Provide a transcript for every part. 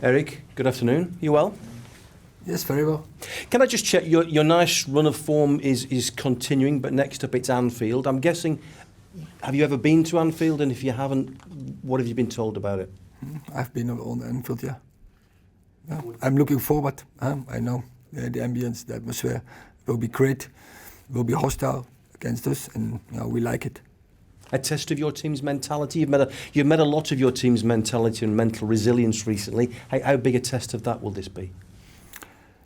Erik, good afternoon. You well? Yes, very well. Can I just check, your nice run of form is continuing, but next up it's Anfield. I'm guessing, have you ever been to Anfield? And if you haven't, what have you been told about it? I've been on Anfield, yeah. I'm looking forward. I know the ambience, the atmosphere will be great, will be hostile against us, and we like it. A test of your team's mentality. You've met a lot of your team's mentality and mental resilience recently. How big a test of that will this be?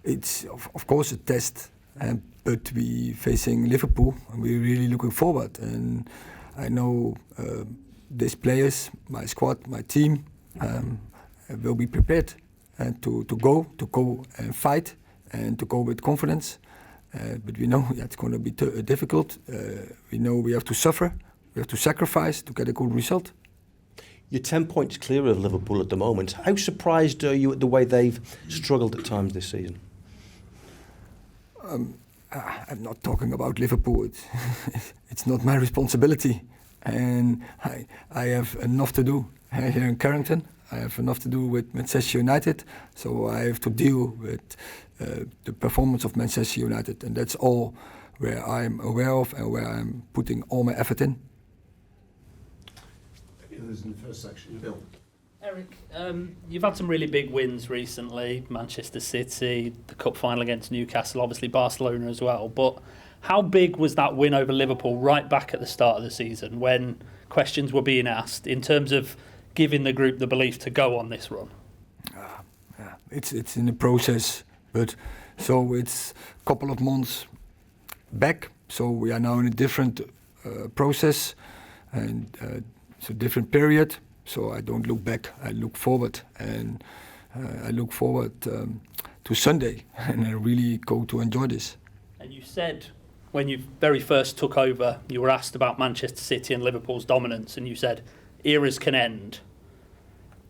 It's of course a test, but we facing Liverpool, and we're really looking forward. And I know these players, my squad, my team, will be prepared to go and fight and to go with confidence. But we know it's going to be difficult. We know we have to suffer. We have to sacrifice to get a good result. You're 10 points clear of Liverpool at the moment. How surprised are you at the way they've struggled at times this season? I'm not talking about Liverpool. It's not my responsibility. And I have enough to do here in Carrington. I have enough to do with Manchester United. So I have to deal with the performance of Manchester United. And that's all where I'm aware of and where I'm putting all my effort in. In the first section, Bill. Erik, you've had some really big wins recently, Manchester City, the cup final against Newcastle, obviously Barcelona as well, but how big was that win over Liverpool right back at the start of the season when questions were being asked in terms of giving the group the belief to go on this run? It's in the process, but so it's a couple of months back, so we are now in a different process, and it's a different period. So I don't look back, I look forward, and I look forward to Sunday, and I really go to enjoy this. And you said when you very first took over, you were asked about Manchester City and Liverpool's dominance, and you said eras can end.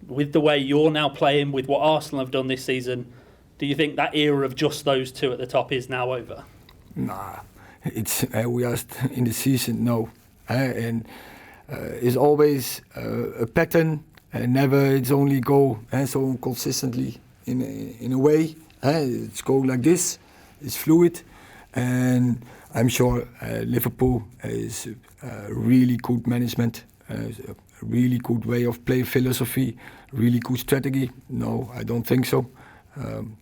With the way you're now playing, with what Arsenal have done this season, do you think that era of just those two at the top is now over? Nah, it's we are in the season, no, and. Is always a pattern, and never it's only go so consistently in a way. It's go like this. It's fluid, and I'm sure Liverpool is really good management, a really good way of play philosophy, really good strategy. No, I don't think so.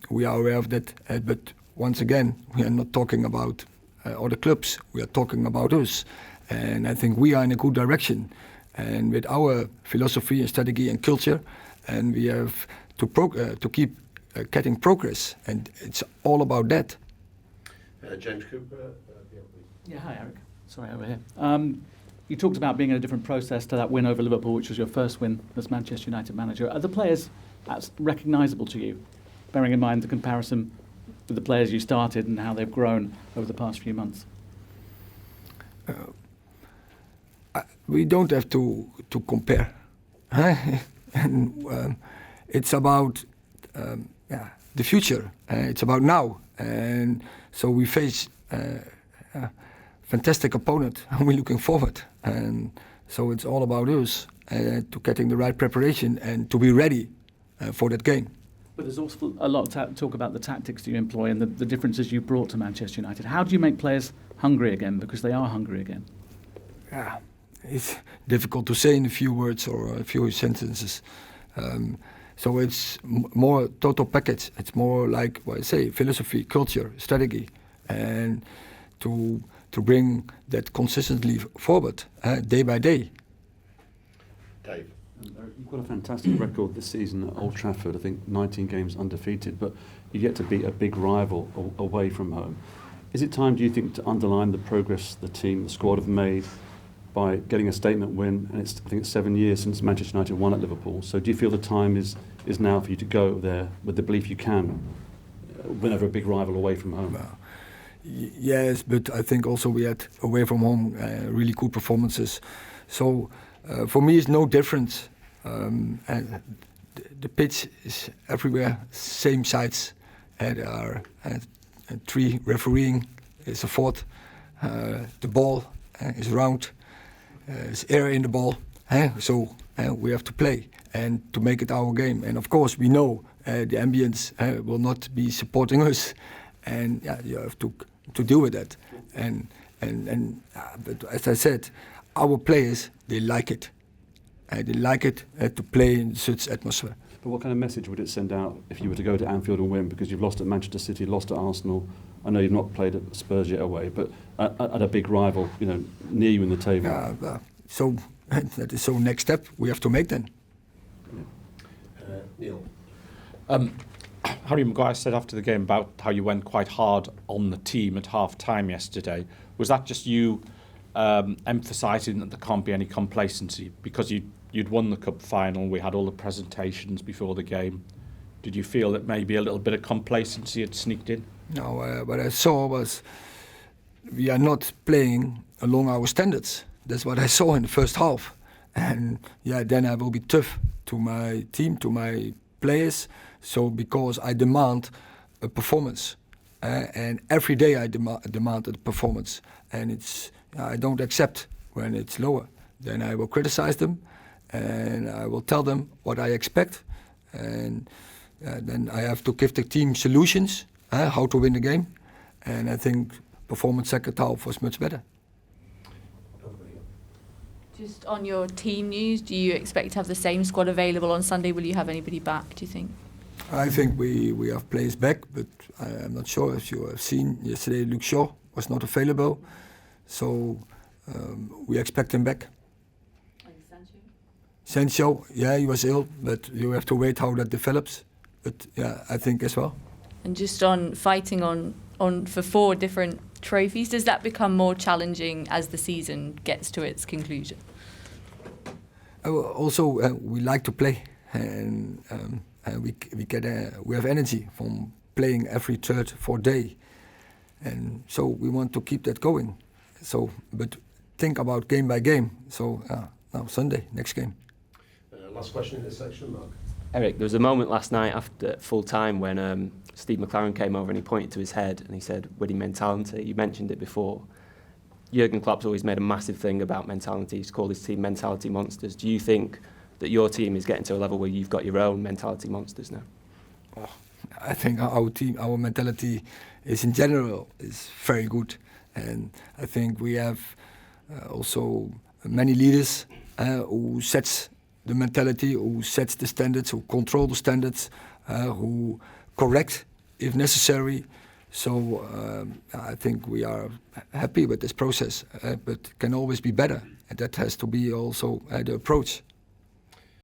We are aware of that, but once again, we are not talking about other clubs. We are talking about us. And I think we are in a good direction, and with our philosophy and strategy and culture, and we have to keep getting progress, and it's all about that. James Cooper. Yeah, hi Erik. Sorry, over here. You talked about being in a different process to that win over Liverpool, which was your first win as Manchester United manager. Are the players recognisable to you, bearing in mind the comparison with the players you started and how they've grown over the past few months? We don't have to compare. And, it's about the future. It's about now. And so we face a fantastic opponent, and we're looking forward. And so it's all about us to getting the right preparation and to be ready for that game. But there's also a lot of talk about the tactics you employ and the differences you brought to Manchester United. How do you make players hungry again, because they are hungry again? Yeah, it's difficult to say in a few words or a few sentences. So it's more total package. It's more like what I say, philosophy, culture, strategy, and to bring that consistently forward day by day. Dave. You've got a fantastic record this season at Old Trafford. I think 19 games undefeated, but you've yet to beat a big rival away from home. Is it time, do you think, to underline the progress the team, the squad have made by getting a statement win? And I think it's 7 years since Manchester United won at Liverpool. So do you feel the time is now for you to go there with the belief you can win over a big rival away from home? Yes, but I think also we had away from home really good performances. So for me, it's no difference. And the pitch is everywhere, same sides. There are 3 refereeing. It's a 4th. The ball is round. There's air in the ball. So we have to play and to make it our game. And of course, we know the ambience will not be supporting us, and you have to deal with that. But as I said, our players, they like it. They like it to play in such atmosphere. But what kind of message would it send out if you were to go to Anfield and win? Because you've lost at Manchester City, lost at Arsenal. I know you've not played at Spurs yet away, but at a big rival, near you in the table. So that is so next step we have to make then. Neil. Harry Maguire said after the game about how you went quite hard on the team at half-time yesterday. Was that just you emphasising that there can't be any complacency? Because you'd won the cup final, we had all the presentations before the game. Did you feel that maybe a little bit of complacency had sneaked in? No, what I saw was we are not playing along our standards. That's what I saw in the first half. And then I will be tough to my team, to my players. So because I demand a performance, and every day I demand a performance, and I don't accept when it's lower. Then I will criticize them, and I will tell them what I expect, and then I have to give the team solutions how to win the game. And I think performance second half was much better. Just on your team news, do you expect to have the same squad available on Sunday? Will you have anybody back, do you think? I think we have players back, but I'm not sure if you have seen yesterday Luke Shaw was not available, so we expect him back. And Sancho, he was ill, but you have to wait how that develops. But I think as well. And just on fighting on for 4 different trophies, does that become more challenging as the season gets to its conclusion? Also, we like to play, and we have energy from playing every 3rd, 4th day, and so we want to keep that going. So, but think about game by game. So now Sunday, next game. Last question in this section, Mark. Erik, there was a moment last night after full time when Steve McLaren came over and he pointed to his head and he said, winning mentality. You mentioned it before. Jurgen Klopp's always made a massive thing about mentality. He's called his team mentality monsters. Do you think that your team is getting to a level where you've got your own mentality monsters now? I think our team, our mentality is in general is very good. And I think we have also many leaders who sets the mentality, who sets the standards, who control the standards, who correct if necessary. So I think we are happy with this process, but can always be better. And that has to be also the approach.